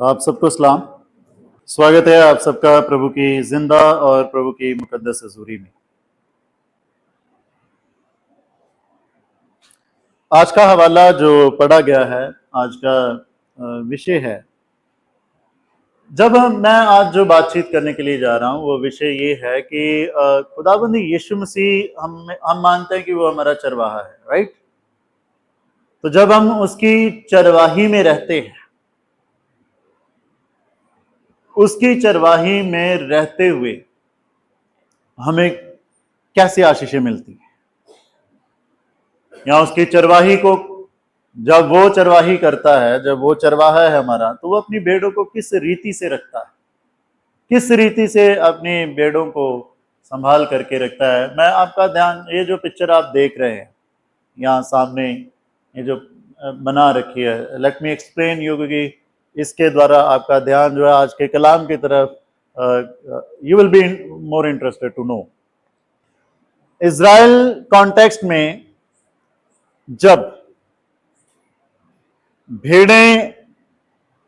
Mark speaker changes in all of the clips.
Speaker 1: आप सबको सलाम। स्वागत है आप सबका प्रभु की जिंदा और प्रभु की मुकद्दस हजूरी में। आज का हवाला जो पढ़ा गया है, आज का विषय है। मैं आज जो बातचीत करने के लिए जा रहा हूं वो विषय ये है कि खुदाबंद यीशु मसीह हम मानते हैं कि वो हमारा चरवाहा है, राइट। तो जब हम उसकी चरवाही में रहते हैं, उसकी चरवाही में रहते हुए हमें कैसी आशीषें मिलती हैं, या उसकी चरवाही को जब वो चरवाही करता है, जब वो चरवाहा है हमारा, तो वो अपनी भेड़ों को किस रीति से रखता है, किस रीति से अपनी भेड़ों को संभाल करके रखता है। मैं आपका ध्यान, ये जो पिक्चर आप देख रहे हैं यहाँ सामने, ये जो बना रखी है, लेट मी एक्सप्लेन यू, क्योंकि इसके द्वारा आपका ध्यान जो है आज के कलाम की तरफ, you will be more interested to know. Israel context में जब भेड़ें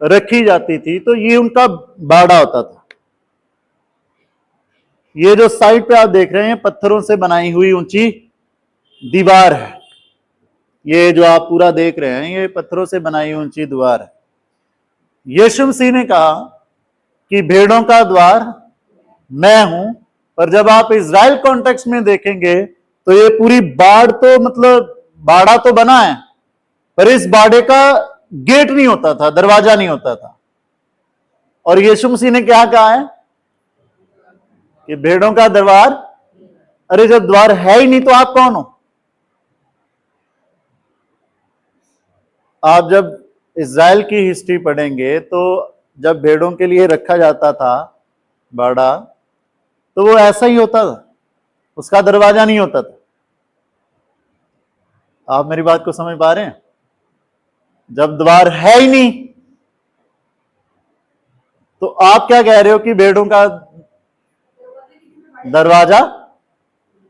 Speaker 1: रखी जाती थी तो ये उनका बाड़ा होता था। ये जो साइड पे आप देख रहे हैं, पत्थरों से बनाई हुई ऊंची दीवार है। ये जो आप पूरा देख रहे हैं, ये पत्थरों से बनाई ऊंची दीवार है। यीशु मसीह ने कहा कि भेड़ों का द्वार मैं हूं। पर जब आप इज़राइल कॉन्टेक्स्ट में देखेंगे तो ये पूरी बाड़, तो मतलब बाड़ा तो बना है, पर इस बाड़े का गेट नहीं होता था, दरवाजा नहीं होता था। और यीशु मसीह ने क्या कहा है कि भेड़ों का द्वार, अरे जब द्वार है ही नहीं तो आप कौन हो? आप जब इज़राइल की हिस्ट्री पढ़ेंगे तो जब भेड़ों के लिए रखा जाता था बाड़ा, तो वो ऐसा ही होता था, उसका दरवाजा नहीं होता था। आप मेरी बात को समझ पा रहे हैं? जब द्वार है ही नहीं तो आप क्या कह रहे हो कि भेड़ों का दरवाजा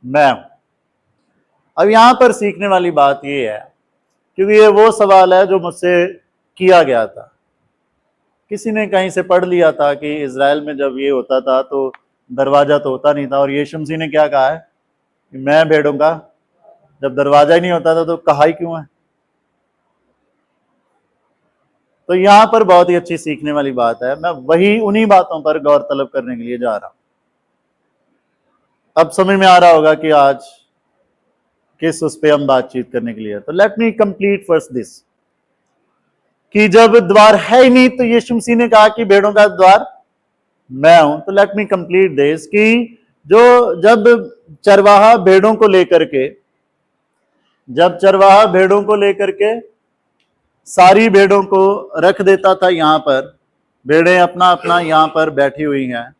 Speaker 1: मैं हूं। अब यहां पर सीखने वाली बात यह है, क्योंकि ये वो सवाल है जो मुझसे किया गया था। किसी ने कहीं से पढ़ लिया था कि इज़राइल में जब ये होता था तो दरवाजा तो होता नहीं था, और यीशु मसीह ने क्या कहा है कि मैं भेड़ों का, जब दरवाजा ही नहीं होता था तो कहा ही क्यों है। तो यहां पर बहुत ही अच्छी सीखने वाली बात है। मैं वही उन्हीं बातों पर गौर तलब करने के लिए जा रहा हूं। अब समझ में आ रहा होगा कि आज किस उस पे हम बातचीत करने के लिए। तो let me complete first this, कि जब द्वार है ही नहीं तो यीशु मसीह ने कहा कि भेड़ों का द्वार मैं हूं। तो लेट मी कंप्लीट दिस, कि जब चरवाहा भेड़ों को लेकर के, जब चरवाहा भेड़ों को लेकर के सारी भेड़ों को रख देता था यहाँ पर, भेड़ें अपना अपना यहाँ पर बैठी हुई हैं,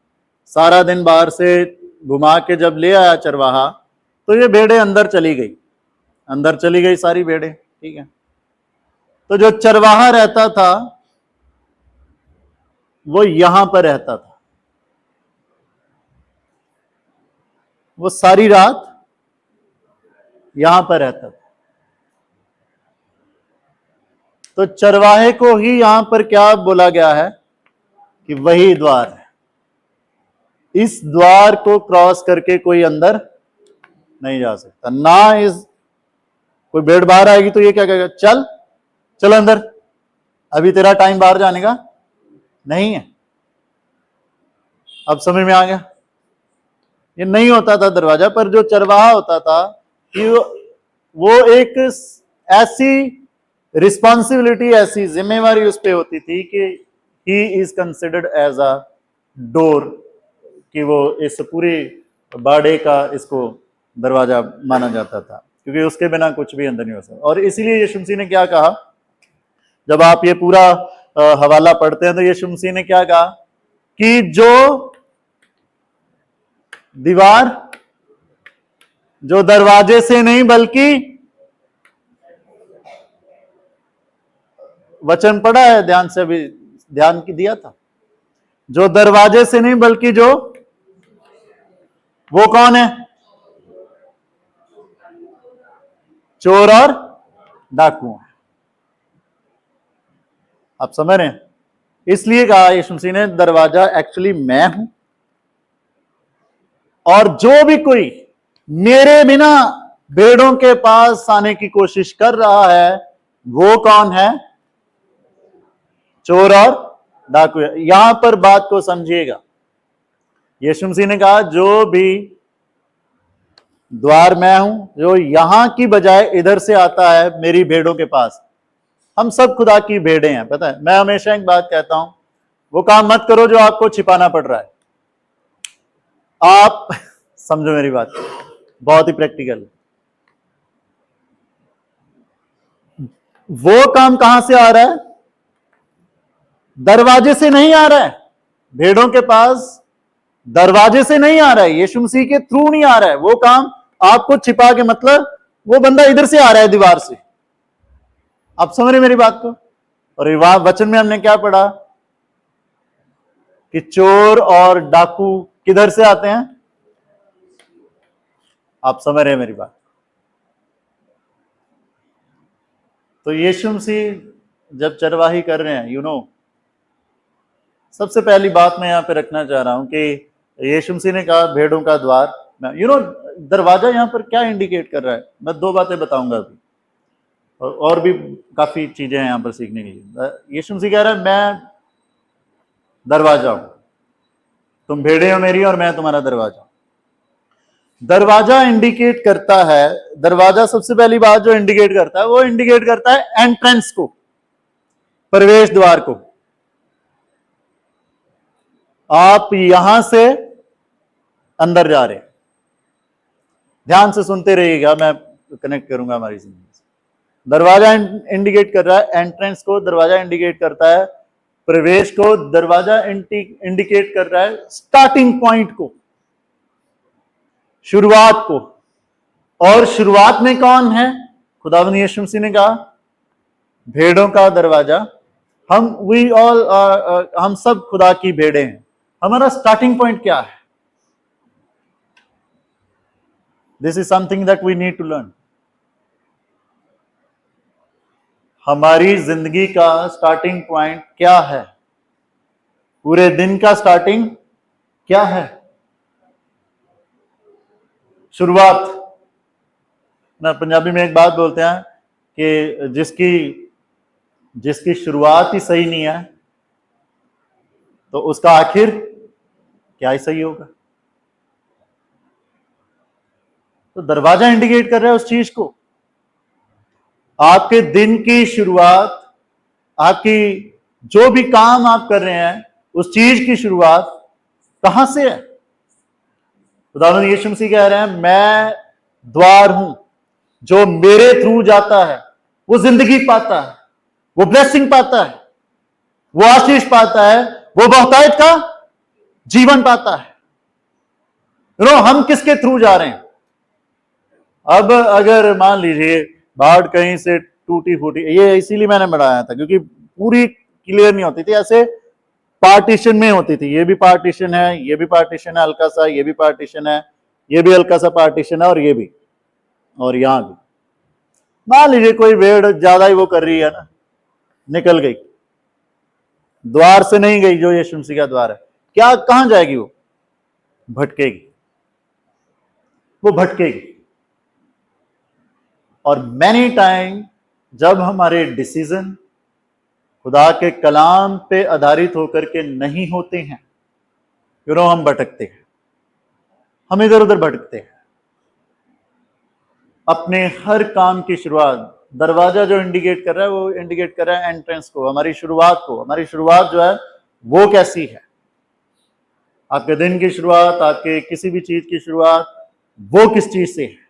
Speaker 1: सारा दिन बाहर से घुमा के जब ले आया चरवाहा, तो ये भेड़ें अंदर चली गई, अंदर चली गई सारी भेड़ें, ठीक है। तो जो चरवाहा रहता था वो यहां पर रहता था, वो सारी रात यहां पर रहता था। तो चरवाहे को ही यहां पर क्या बोला गया है कि वही द्वार है। इस द्वार को क्रॉस करके कोई अंदर नहीं जा सकता। ना इस कोई भेड़ बाहर आएगी तो ये क्या कहेगा, चल चल अंदर, अभी तेरा टाइम बाहर जाने का नहीं है। अब समझ में आ गया? ये नहीं होता था दरवाजा। पर जो चरवाहा होता था कि वो एक ऐसी रिस्पॉन्सिबिलिटी, ऐसी जिम्मेवारी उस पर होती थी कि he is considered as a door, कि वो इस पूरे बाड़े का इसको दरवाजा माना जाता था, क्योंकि उसके बिना कुछ भी अंदर नहीं हो सकता। और इसीलिए यीशु मसीह ने क्या कहा, जब आप ये पूरा हवाला पढ़ते हैं तो यीशु मसीह ने क्या कहा कि जो दीवार, जो दरवाजे से नहीं बल्कि, वचन पढ़ा है ध्यान से, अभी ध्यान की दिया था, जो दरवाजे से नहीं बल्कि जो, वो कौन है? चोर और डाकू। आप समझ रहे हैं? इसलिए कहा यीशु मसीह ने दरवाजा एक्चुअली मैं हूं, और जो भी कोई मेरे बिना भेड़ों के पास आने की कोशिश कर रहा है वो कौन है? चोर और डाकू। यहां पर बात को समझिएगा। यीशु मसीह ने कहा जो भी द्वार मैं हूं, जो यहां की बजाय इधर से आता है मेरी भेड़ों के पास। हम सब खुदा की भेड़ें हैं, पता है। मैं हमेशा एक बात कहता हूं, वो काम मत करो जो आपको छिपाना पड़ रहा है। आप समझो मेरी बात, बहुत ही प्रैक्टिकल। वो काम कहां से आ रहा है? दरवाजे से नहीं आ रहा है। भेड़ों के पास दरवाजे से नहीं आ रहा है, यीशु मसीह के थ्रू नहीं आ रहा है। वो काम आपको छिपा के, मतलब वो बंदा इधर से आ रहा है, दीवार से। आप समझ रहे मेरी बात को? और वचन में हमने क्या पढ़ा कि चोर और डाकू किधर से आते हैं? आप समझ रहे हैं मेरी बात? तो यीशु मसीह जब चरवाही कर रहे हैं, सबसे पहली बात मैं यहां पे रखना चाह रहा हूं कि यीशु मसीह ने कहा भेड़ों का द्वार, दरवाजा यहां पर क्या इंडिकेट कर रहा है? मैं दो बातें बताऊंगा अभी, और भी काफी चीजें हैं यहां पर सीखने के लिए। यीशु मसीह कह रहा है मैं दरवाजा हूं, तुम भेड़े हो मेरी और मैं तुम्हारा दरवाजा। दरवाजा इंडिकेट करता है, दरवाजा सबसे पहली बात जो इंडिकेट करता है वो इंडिकेट करता है एंट्रेंस को, प्रवेश द्वार को। आप यहां से अंदर जा रहे हैं, ध्यान से सुनते रहिएगा, मैं कनेक्ट करूंगा हमारी जिंदगी से। दरवाजा इंडिकेट कर रहा है एंट्रेंस को, दरवाजा इंडिकेट करता है प्रवेश को, दरवाजा इंडिकेट कर रहा है स्टार्टिंग पॉइंट को, शुरुआत को। और शुरुआत में कौन है? खुदावंद यीशु मसीह ने कहा भेड़ों का दरवाजा। हम सब खुदा की भेड़े हैं। हमारा स्टार्टिंग पॉइंट क्या है? This is something that we need to learn. हमारी जिंदगी का स्टार्टिंग पॉइंट क्या है? पूरे दिन का स्टार्टिंग क्या है? शुरुआत ना, पंजाबी में एक बात बोलते हैं कि जिसकी शुरुआत ही सही नहीं है तो उसका आखिर क्या ही सही होगा। तो दरवाजा इंडिकेट कर रहा है उस चीज को। आपके दिन की शुरुआत, आपकी जो भी काम आप कर रहे हैं, उस चीज की शुरुआत कहां से है? खुदावंद यीशु मसीह कह रहे हैं मैं द्वार हूं, जो मेरे थ्रू जाता है वो जिंदगी पाता है, वो ब्लेसिंग पाता है, वो आशीष पाता है, वो बहुतायत का जीवन पाता है। हम किसके थ्रू जा रहे हैं? अब अगर मान लीजिए बाढ़ कहीं से टूटी फूटी, ये इसीलिए मैंने बढ़ाया था क्योंकि पूरी क्लियर नहीं होती थी, ऐसे पार्टीशन में होती थी। ये भी पार्टीशन है, ये भी पार्टीशन है हल्का सा, ये भी पार्टीशन है, ये भी हल्का सा पार्टीशन है, और ये भी, और यहां भी। मान लीजिए कोई भेड़ ज्यादा ही वो कर रही है ना, निकल गई, द्वार से नहीं गई जो यीशु मसीह का द्वार है, क्या कहां जाएगी? वो भटकेगी, वो भटकेगी। और मैनी टाइम जब हमारे डिसीजन खुदा के कलाम पे आधारित होकर के नहीं होते हैं, हम भटकते हैं, हम इधर उधर भटकते हैं। अपने हर काम की शुरुआत, दरवाजा जो इंडिकेट कर रहा है वो इंडिकेट कर रहा है एंट्रेंस को, हमारी शुरुआत को। हमारी शुरुआत जो है वो कैसी है? आपके दिन की शुरुआत, आपके किसी भी चीज की शुरुआत, वो किस चीज से है?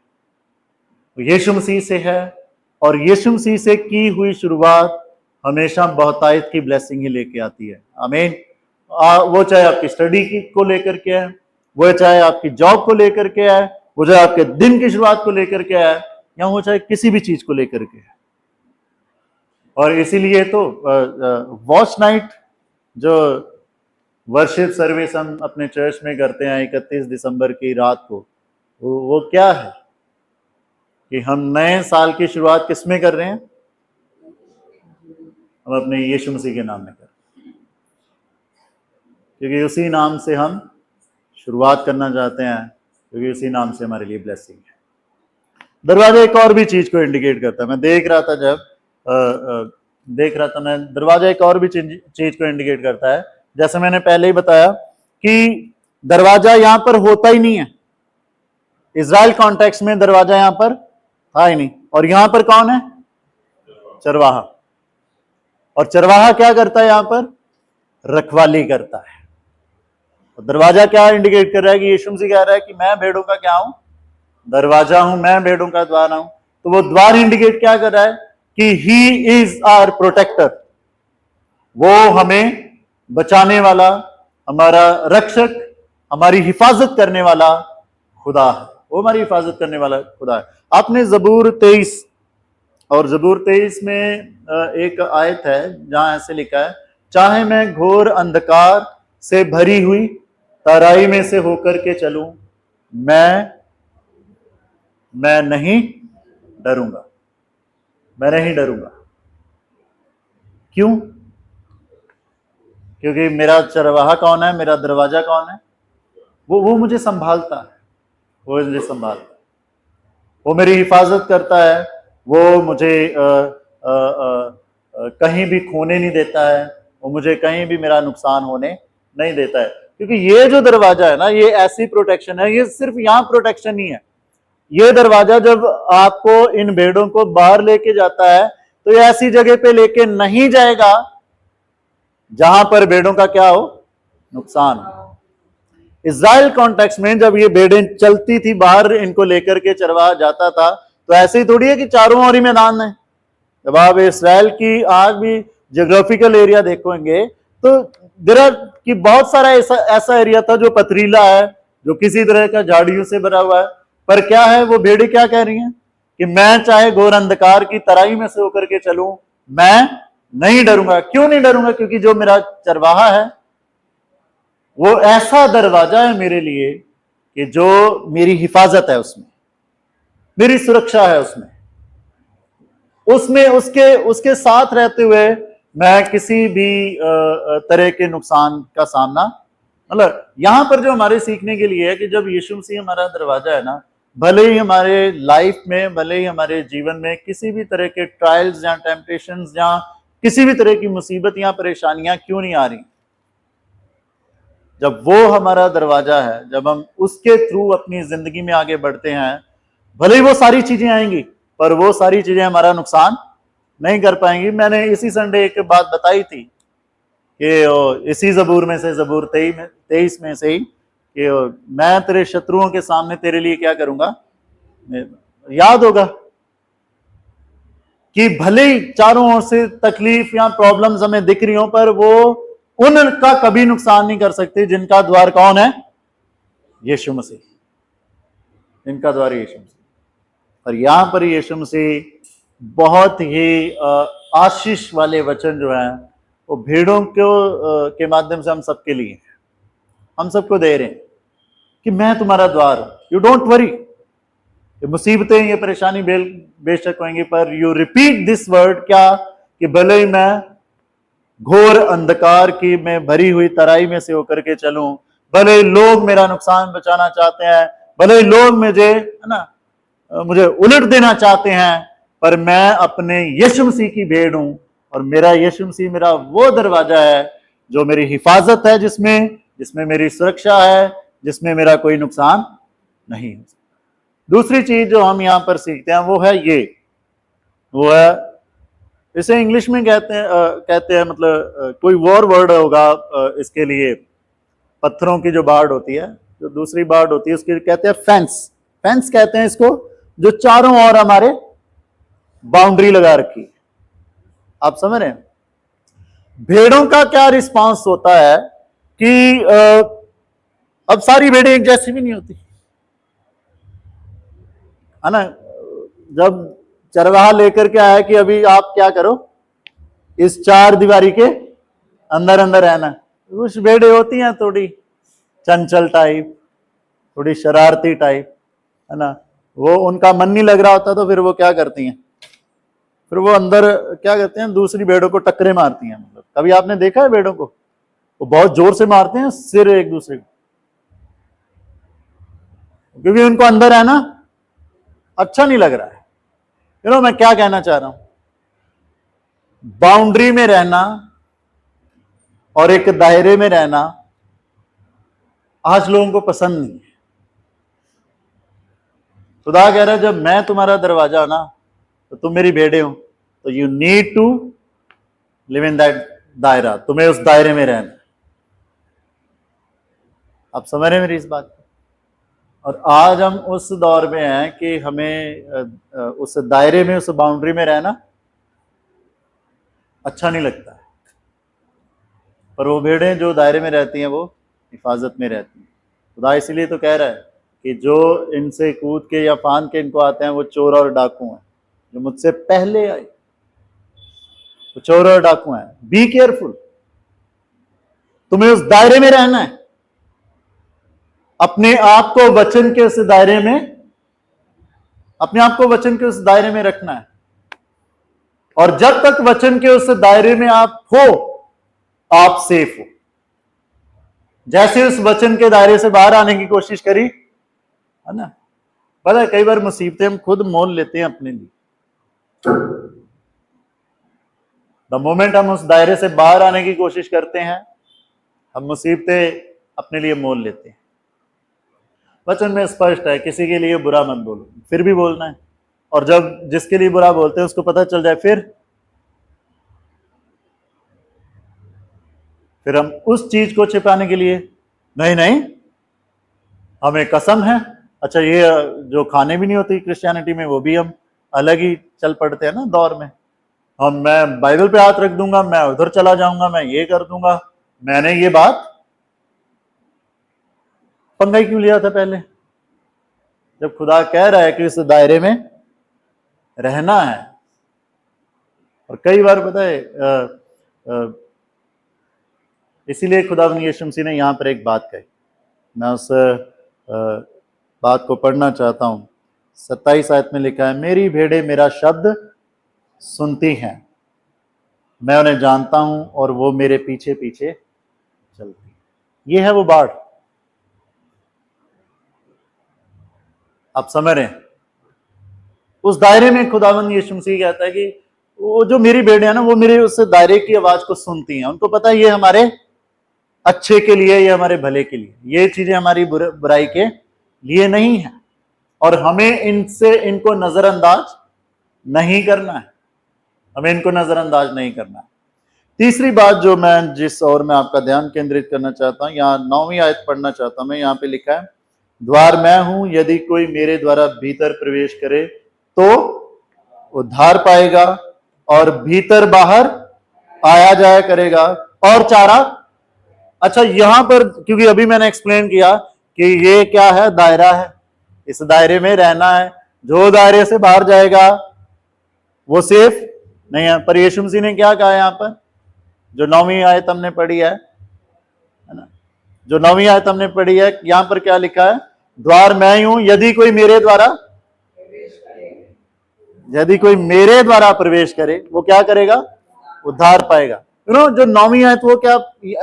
Speaker 1: यीशु मसीह से है। और यीशु मसीह से की हुई शुरुआत हमेशा बहुतायत की ब्लेसिंग ही लेके आती है। आमीन। वो चाहे आपकी स्टडी की को लेकर के है, वो चाहे आपकी जॉब को लेकर के है, वो चाहे आपके दिन की शुरुआत को लेकर के है, या वो चाहे किसी भी चीज को लेकर के है। और इसीलिए तो वॉच नाइट जो वर्शिप सर्विस हम अपने चर्च में करते हैं 31 दिसंबर की रात को, वो क्या है कि हम नए साल की शुरुआत किस में कर रहे हैं? हम अपने यीशु मसीह के नाम में कर रहे हैं। क्योंकि उसी नाम से हम शुरुआत करना चाहते हैं, क्योंकि उसी नाम से हमारे लिए ब्लेसिंग है। दरवाजा एक और भी चीज को इंडिकेट करता है। मैं देख रहा था मैं, दरवाजा एक और भी चीज को इंडिकेट करता है। जैसे मैंने पहले ही बताया कि दरवाजा यहां पर होता ही नहीं है, इजराइल कॉन्टेक्स्ट में दरवाजा यहां पर था ही नहीं। और यहां पर कौन है? चरवाहा। और चरवाहा क्या करता है? यहां पर रखवाली करता है। और दरवाजा क्या इंडिकेट कर रहा है? कि यीशु मसीह कह रहा है कि मैं भेड़ों का क्या हूं? दरवाजा हूं, मैं भेड़ों का द्वार हूं। तो वो द्वार इंडिकेट क्या कर रहा है? कि ही इज आवर प्रोटेक्टर, वो हमें बचाने वाला, हमारा रक्षक, हमारी हिफाजत करने वाला खुदा है। वो हमारी हिफाजत करने वाला खुदा है। आपने ज़बूर 23 और ज़बूर 23 में एक आयत है जहां ऐसे लिखा है, चाहे मैं घोर अंधकार से भरी हुई तराई में से होकर के चलूं, मैं नहीं डरूंगा, मैं नहीं डरूंगा। क्यों? क्योंकि मेरा चरवाहा कौन है? मेरा दरवाजा कौन है? वो मुझे संभालता है, वो मुझे संभालता है, वो मेरी हिफाजत करता है, वो मुझे कहीं भी खोने नहीं देता है, वो मुझे कहीं भी मेरा नुकसान होने नहीं देता है। क्योंकि ये जो दरवाजा है ना, ये ऐसी प्रोटेक्शन है, ये सिर्फ यहां प्रोटेक्शन नहीं है। ये दरवाजा जब आपको, इन भेड़ों को बाहर लेके जाता है, तो ये ऐसी जगह पे लेके नहीं जाएगा जहां पर भेड़ों का क्या हो? नुकसान हो। इजराइल कॉन्टेक्स्ट में जब ये भेड़ें चलती थी बाहर, इनको लेकर के चरवाहा जाता था, तो ऐसे ही थोड़ी है कि चारों ओर ही मैदान है। जब आप इसराइल की आज भी जियोग्राफिकल एरिया देखोगे तो देयर कि बहुत सारा ऐसा एरिया था जो पथरीला है, जो किसी तरह का झाड़ियों से भरा हुआ है। पर क्या है, वो भेड़ें क्या कह रही हैं? कि मैं चाहे घोर अंधकार की तराई में से होकर के चलूं, मैं नहीं डरूंगा। क्यों नहीं डरूंगा? क्योंकि जो मेरा चरवाहा है वो ऐसा दरवाजा है मेरे लिए कि जो मेरी हिफाजत है, उसमें मेरी सुरक्षा है, उसमें उसके साथ रहते हुए मैं किसी भी तरह के नुकसान का सामना, मतलब यहां पर जो हमारे सीखने के लिए है कि जब यीशु मसीह हमारा दरवाजा है ना, भले ही हमारे लाइफ में, भले ही हमारे जीवन में किसी भी तरह के ट्रायल्स या टेम्पटेशंस या किसी भी तरह की मुसीबत या परेशानियां क्यों नहीं आ रही, जब वो हमारा दरवाजा है, जब हम उसके थ्रू अपनी जिंदगी में आगे बढ़ते हैं, भले ही वो सारी चीजें आएंगी पर वो सारी चीजें हमारा नुकसान नहीं कर पाएंगी। मैंने इसी संडे एक बात बताई थी कि इसी ज़बूर में से, ज़बूर 23 में से ही, कि मैं तेरे शत्रुओं के सामने तेरे लिए क्या करूंगा? याद होगा कि भले ही चारों ओर से तकलीफ या प्रॉब्लम्स हमें दिख रही हो, पर वो उनका कभी नुकसान नहीं कर सकते जिनका द्वार कौन है? यीशु मसीह। इनका द्वार यीशु मसीह। और यहां पर यीशु मसीह बहुत ही आशीष वाले वचन जो है वो भेड़ों के माध्यम से हम सबके लिए, हम सबको दे रहे हैं कि मैं तुम्हारा द्वार हूं। यू डोंट वरी, ये मुसीबतें, ये परेशानी बेशक होंगी, पर यू रिपीट दिस वर्ड, क्या? कि भले ही मैं घोर अंधकार की मैं भरी हुई तराई में से होकर के चलूं, भले लोग मेरा नुकसान बचाना चाहते हैं, भले लोग मुझे, है ना, मुझे उलट देना चाहते हैं, पर मैं अपने यीशु मसीह की भेड़ हूं। और मेरा यीशु मसीह मेरा वो दरवाजा है जो मेरी हिफाजत है, जिसमें मेरी सुरक्षा है, जिसमें मेरा कोई नुकसान नहीं हो सकता। दूसरी चीज जो हम यहां पर सीखते हैं वो है ये, वो है, इसे इंग्लिश में कहते हैं मतलब कोई और वर्ड होगा इसके लिए, पत्थरों की जो बाड़ होती है, जो दूसरी बाड़ होती है, उसके कहते हैं फेंस। फेंस कहते हैं इसको, जो चारों ओर हमारे बाउंड्री लगा रखी। आप समझ रहे हैं? भेड़ों का क्या रिस्पांस होता है कि अब सारी भेड़ें एक जैसी भी नहीं होती, है ना। जब चरवाहा लेकर के आया कि अभी आप क्या करो, इस चार दीवारी के अंदर अंदर रहना, कुछ भेड़ें होती हैं थोड़ी चंचल टाइप, थोड़ी शरारती टाइप, है ना, वो उनका मन नहीं लग रहा होता तो फिर वो क्या करती हैं, फिर वो अंदर क्या करते हैं, दूसरी भेड़ों को टक्करे मारती हैं। मतलब कभी आपने देखा है भेड़ों को? वो बहुत जोर से मारते हैं सिर एक दूसरे को, क्योंकि उनको अंदर है ना अच्छा नहीं लग रहा है। मैं क्या कहना चाह रहा हूं, बाउंड्री में रहना और एक दायरे में रहना आज लोगों को पसंद नहीं है। खुदा कह रहा है जब मैं तुम्हारा दरवाजा ना तो तुम मेरी भेड़े हो, तो you need to live in that दायरा, तुम्हें उस दायरे में रहना। आप समझ रहे हैं मेरी इस बात को? और आज हम उस दौर में हैं कि हमें उस दायरे में, उस बाउंड्री में रहना अच्छा नहीं लगता है, पर वो भेड़ें जो दायरे में रहती हैं वो हिफाजत में रहती हैं। खुदा इसीलिए तो कह रहा है कि जो इनसे कूद के या फान के इनको आते हैं वो चोर और डाकू हैं, जो मुझसे पहले आए वो चोर और डाकू हैं। बी केयरफुल, तुम्हें उस दायरे में रहना है, अपने आप को वचन के उस दायरे में, अपने आप को वचन के उस दायरे में रखना है। और जब तक वचन के उस दायरे में आप हो, आप सेफ हो। जैसे उस वचन के दायरे से बाहर आने की कोशिश करी, है ना, पता है कई बार मुसीबतें हम खुद मोल लेते हैं अपने लिए। द मोमेंट हम उस दायरे से बाहर आने की कोशिश करते हैं, हम मुसीबतें अपने लिए मोल लेते हैं। वचन में स्पष्ट है, किसी के लिए बुरा मत बोलो, फिर भी बोलना है। और जब जिसके लिए बुरा बोलते हैं उसको पता चल जाए, फिर हम उस चीज को छिपाने के लिए, नहीं हमें कसम है, अच्छा ये जो खाने भी नहीं होती क्रिश्चियनिटी में वो भी हम अलग ही चल पड़ते हैं ना दौर में। मैं बाइबल पे हाथ रख दूंगा, मैं उधर चला जाऊंगा, मैं ये कर दूंगा। मैंने ये बात पंगा ही क्यों लिया था पहले, जब खुदा कह रहा है कि इस दायरे में रहना है। और कई बार पता है इसीलिए खुदा यीशु मसीह ने यहां पर एक बात कही, मैं उस बात को पढ़ना चाहता हूं। 27 आयत में लिखा है, मेरी भेड़ें मेरा शब्द सुनती हैं, मैं उन्हें जानता हूं और वो मेरे पीछे पीछे चलती। ये है वो बाढ़, आप समझ रहे हैं? उस दायरे में खुदावंद यीशु मसीह कहता है कि वो जो मेरी भेड़ें हैं ना, वो मेरे उस दायरे की आवाज को सुनती हैं। उनको पता है ये हमारे अच्छे के लिए, ये हमारे भले के लिए, ये चीजें हमारी बुराई के लिए नहीं है। और हमें इनको नजरअंदाज नहीं करना है, हमें इनको नजरअंदाज नहीं करना है। तीसरी बात जो मैं जिस और मैं आपका ध्यान केंद्रित करना चाहता हूं, यहाँ 9वीं आयत पढ़ना चाहता हूं मैं। यहाँ पे लिखा है, द्वार मैं हूं, यदि कोई मेरे द्वारा भीतर प्रवेश करे तो उद्धार पाएगा और भीतर बाहर आया जाया करेगा और चारा। अच्छा, यहां पर क्योंकि अभी मैंने एक्सप्लेन किया कि ये क्या है, दायरा है, इस दायरे में रहना है। जो दायरे से बाहर जाएगा वो सेफ नहीं है। पर यीशु मसीह ने क्या कहा यहां पर, जो 9वीं आयत हमने पढ़ी है ना, जो 9वीं आयत हमने पढ़ी है, यहां पर क्या लिखा है, द्वार मैं ही हूं, यदि कोई मेरे द्वारा प्रवेश करे वो क्या करेगा, उद्धार पाएगा। जो 9वीं आयत वो क्या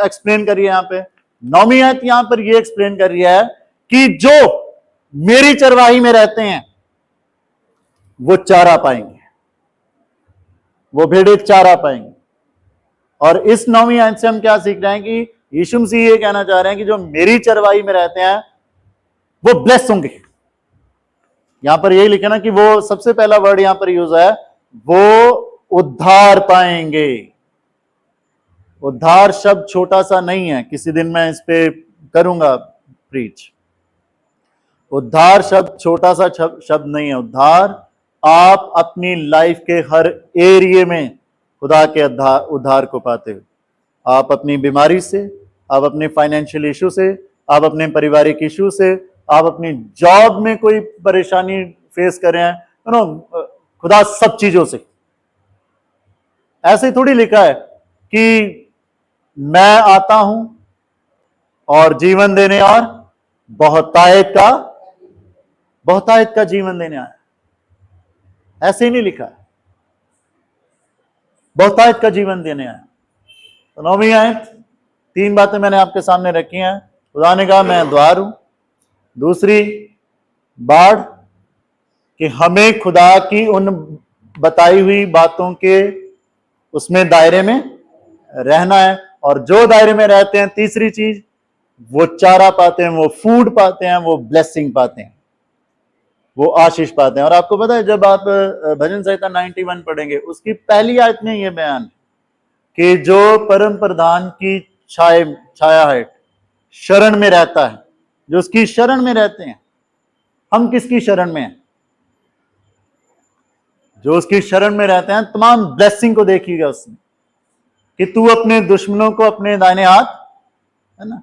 Speaker 1: एक्सप्लेन कर रही है यहाँ पे, 9वीं आयत यहां पर ये एक्सप्लेन कर रही है कि जो मेरी चरवाही में रहते हैं वो चारा पाएंगे, वो भेड़े चारा पाएंगे। और इस 9वीं आयत से हम क्या सीख रहे हैं कि यीशु मसीह ये कहना चाह रहे हैं कि जो मेरी चरवाही में रहते हैं वो ब्लेस होंगे। यहां पर यही लिखा ना कि वो सबसे पहला वर्ड यहां पर यूज है, वो उद्धार पाएंगे। उद्धार शब्द छोटा सा नहीं है, किसी दिन मैं इस पे करूंगा प्रीच। उद्धार शब्द छोटा सा शब्द नहीं है। उद्धार आप अपनी लाइफ के हर एरिया में खुदा के उद्धार को पाते हो। आप अपनी बीमारी से, आप अपने फाइनेंशियल इशू से, आप अपने पारिवारिक इशू से, आप अपनी जॉब में कोई परेशानी फेस कर रहे हैं, खुदा सब चीजों से। ऐसे ही थोड़ी लिखा है कि मैं आता हूं और जीवन देने और बहुतायत का जीवन देने आया, ऐसे ही नहीं लिखा है, बहुतायत का जीवन देने आया। तो 9वीं आयत 3 बातें मैंने आपके सामने रखी हैं। खुदा ने कहा मैं द्वार हूं। दूसरी बाढ़, कि हमें खुदा की उन बताई हुई बातों के उसमें दायरे में रहना है, और जो दायरे में रहते हैं, तीसरी चीज, वो चारा पाते हैं, वो फूड पाते हैं, वो ब्लेसिंग पाते हैं, वो आशीष पाते हैं। और आपको पता है, जब आप भजन संहिता 91 पढ़ेंगे, उसकी पहली आयत में यह बयान कि जो परम प्रधान की छाया है, शरण में रहता है, जो उसकी शरण में रहते हैं। हम किसकी शरण में हैं? जो उसकी शरण में रहते हैं, तमाम ब्लेसिंग को देखिएगा उसमें, कि तू अपने दुश्मनों को अपने दाहिने हाथ, है ना,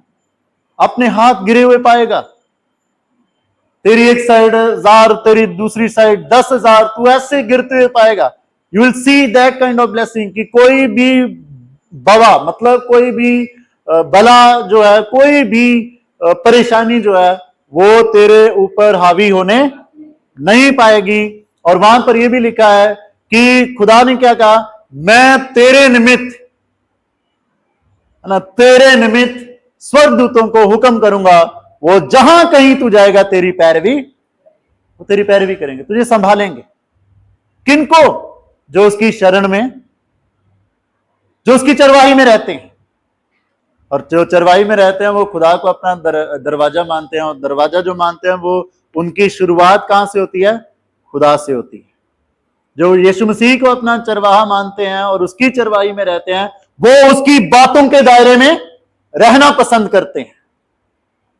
Speaker 1: अपने हाथ गिरे हुए पाएगा। तेरी एक साइड 1000, तेरी दूसरी साइड 10,000, तू ऐसे गिरते हुए पाएगा। You will see that kind of blessing, कि कोई भी बवा, मतलब कोई भी बला जो है, कोई भी परेशानी जो है, वो तेरे ऊपर हावी होने नहीं पाएगी। और वहां पर यह भी लिखा है कि खुदा ने क्या कहा, मैं तेरे निमित्त, है ना, तेरे निमित्त स्वर्गदूतों को हुक्म करूंगा, वो जहां कहीं तू जाएगा तेरी पैरवी, वो तेरी पैरवी करेंगे, तुझे संभालेंगे। किनको? जो उसकी शरण में, जो उसकी चरवाही में रहते हैं। और जो चरवाही में रहते हैं वो खुदा को अपना दरवाजा मानते हैं, और दरवाजा जो मानते हैं वो उनकी शुरुआत कहां से होती है? खुदा से होती है। जो यीशु मसीह को अपना चरवाहा मानते हैं और उसकी चरवाही में रहते हैं, वो उसकी बातों के दायरे में रहना पसंद करते हैं,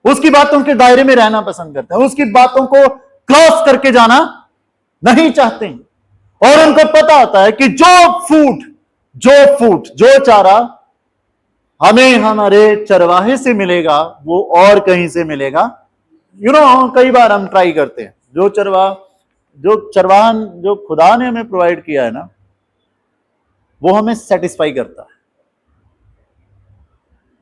Speaker 1: उसकी बातों के दायरे में रहना पसंद करते हैं, उसकी बातों को क्रॉस करके जाना नहीं चाहते हैं। और उनको पता होता है कि जो चारा हमें हमारे चरवाहे से मिलेगा, वो और कहीं से मिलेगा। कई बार हम ट्राई करते हैं, जो चरवाहा जो खुदा ने हमें प्रोवाइड किया है ना, वो हमें सेटिस्फाई करता है।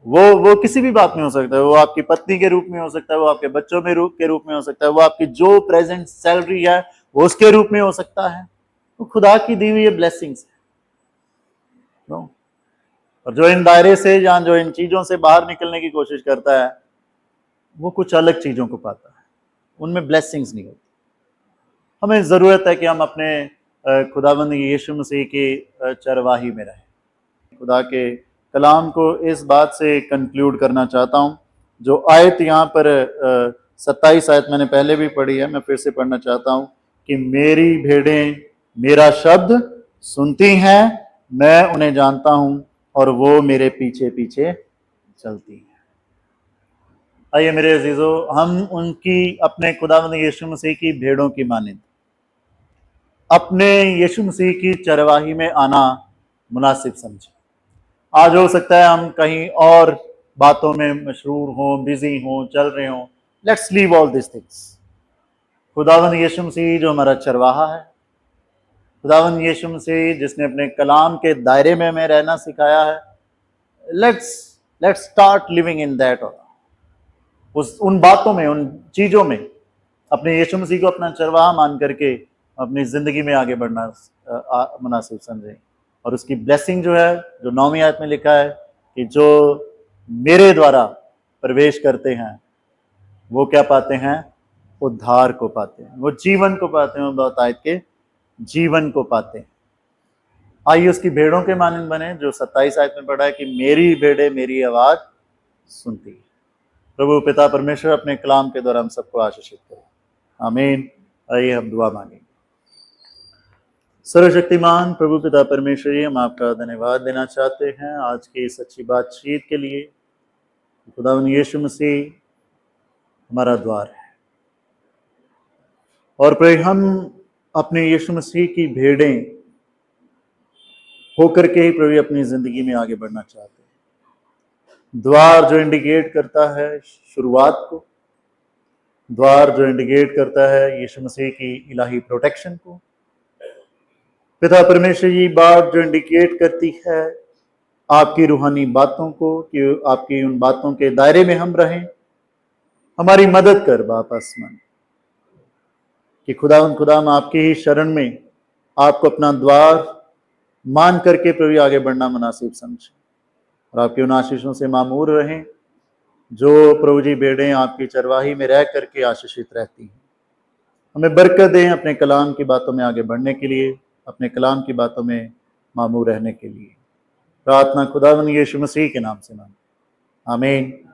Speaker 1: वो किसी भी बात में हो सकता है, वो आपकी पत्नी के रूप में हो सकता है, वो आपके बच्चों में के रूप में हो सकता है, वो आपकी जो प्रेजेंट सैलरी है वो उसके रूप में हो सकता है। वो खुदा की दी हुई ब्लेसिंग्स है। और जो इन दायरे से या जो इन चीजों से बाहर निकलने की कोशिश करता है, वो कुछ अलग चीजों को पाता है, उनमें ब्लेसिंग्स नहीं होती। हमें जरूरत है कि हम अपने खुदावंद यीशु मसीह की चरवाही में रहें। खुदा के कलाम को इस बात से कंक्लूड करना चाहता हूं। जो आयत यहाँ पर 27 आयत मैंने पहले भी पढ़ी है, मैं फिर से पढ़ना चाहता हूं कि मेरी भेड़ें मेरा शब्द सुनती हैं, मैं उन्हें जानता हूं और वो मेरे पीछे पीछे चलती हैं। आइए मेरे अजीजों, हम उनकी, अपने खुदावंद यीशु मसीह की भेड़ों की मानिंद अपने यीशु मसीह की चरवाही में आना मुनासिब समझे। आज हो सकता है हम कहीं और बातों में मशरूर हों, बिजी हों, चल रहे हों। Let's leave all this things. खुदावंद यीशु मसीह जो हमारा चरवाहा है, खुदावंद यीशु मसीह जिसने अपने कलाम के दायरे में हमें रहना सिखाया है, let's start living in that. उन बातों में, उन चीजों में अपने यीशु मसीह को अपना चरवाहा मान करके अपनी जिंदगी में आगे बढ़ना मुनासिब समझें। और उसकी ब्लेसिंग जो है, जो 9वीं आयत में लिखा है कि जो मेरे द्वारा प्रवेश करते हैं वो क्या पाते हैं? उद्धार को पाते हैं, वो जीवन को पाते हैं, वो बहुत आयत के जीवन को पाते हैं। आइए उसकी भेड़ों के मानंद बने, जो 27 आयत में पढ़ा है कि मेरी भेड़ें मेरी आवाज सुनती है। प्रभु पिता परमेश्वर अपने कलाम के द्वारा हम सबको आशीषित करें, आमीन। आइए हम दुआ मांगेंगे। सर्वशक्तिमान प्रभु पिता परमेश्वर जी, हम आपका धन्यवाद देना चाहते हैं आज की इस अच्छी बातचीत के लिए। खुदावंद यीशु मसीह हमारा द्वार है, और प्रभु हम अपने यीशु मसीह की भेड़ें होकर के ही प्रभु अपनी जिंदगी में आगे बढ़ना चाहते हैं। द्वार जो इंडिकेट करता है शुरुआत को, द्वार जो इंडिकेट करता है यीशु मसीह की इलाही प्रोटेक्शन को, पिता परमेश्वर जी बात जो इंडिकेट करती है आपकी रूहानी बातों को, कि आपकी उन बातों के दायरे में हम रहें। हमारी मदद कर बाप आसमान, कि खुदा हम आपकी ही शरण में आपको अपना द्वार मान करके प्रभु आगे बढ़ना मुनासिब समझे। और आपकी उन आशीषों से मामूर रहें जो प्रभु जी भेड़ें आपकी चरवाही में रह करके आशीषित रहती हैं। हमें बरकत दें अपने कलाम की बातों में आगे बढ़ने के लिए, अपने कलाम की बातों में मामूर रहने के लिए। प्रार्थना खुदावंद यीशु मसीह के नाम से मांगते हैं, आमीन।